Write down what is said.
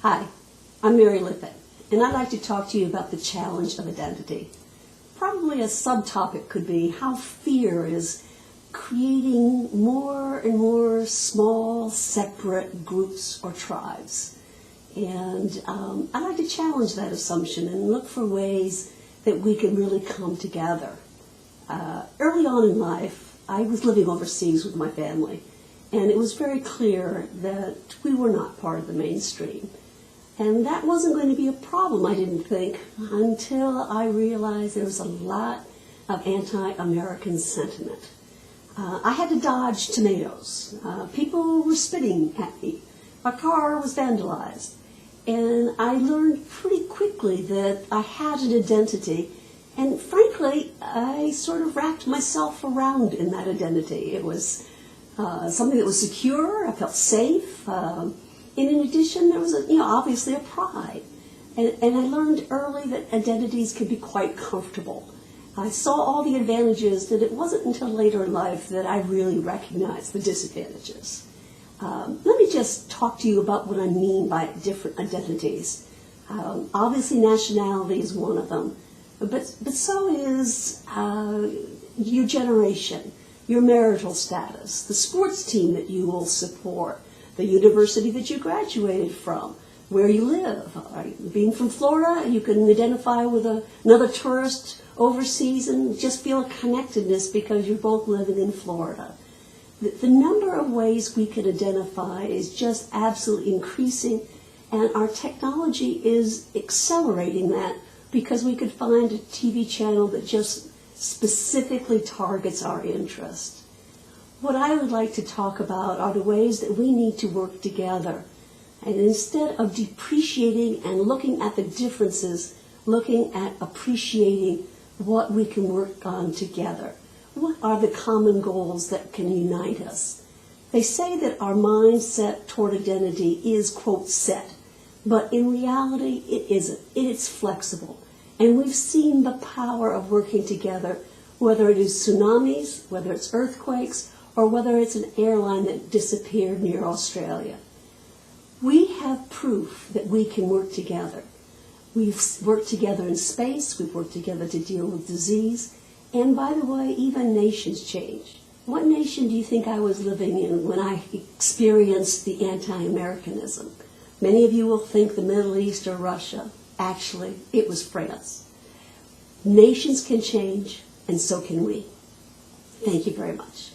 Hi, I'm Mary Lippitt, and I'd like to talk to you about the challenge of identity. Probably a subtopic could be how fear is creating more and more small, separate groups or tribes. And I'd like to challenge that assumption and look for ways that we can really come together. Early on in life, I was living overseas with my family, and it was very clear that we were not part of the mainstream. And that wasn't going to be a problem, I didn't think, until I realized there was a lot of anti-American sentiment. I had to dodge tomatoes. People were spitting at me. My car was vandalized. And I learned pretty quickly that I had an identity. And frankly, I sort of wrapped myself around in that identity. It was something that was secure. I felt safe. And in addition, there was obviously a pride. And I learned early that identities can be quite comfortable. I saw all the advantages, and it wasn't until later in life that I really recognized the disadvantages. Let me just talk to you about what I mean by different identities. Obviously, nationality is one of them, but so is your generation, your marital status, the sports team that you will support, the university that you graduated from, where you live. Being from Florida, you can identify with another tourist overseas and just feel a connectedness because you're both living in Florida. The number of ways we can identify is just absolutely increasing, and our technology is accelerating that because we could find a TV channel that just specifically targets our interest. What I would like to talk about are the ways that we need to work together. And instead of depreciating and looking at the differences, looking at appreciating what we can work on together. What are the common goals that can unite us? They say that our mindset toward identity is, quote, set. But in reality, it isn't. It's flexible. And we've seen the power of working together, whether it is tsunamis, whether it's earthquakes, or whether it's an airline that disappeared near Australia. We have proof that we can work together. We've worked together in space, we've worked together to deal with disease, and by the way, even nations change. What nation do you think I was living in when I experienced the anti-Americanism? Many of you will think the Middle East or Russia. Actually, it was France. Nations can change, and so can we. Thank you very much.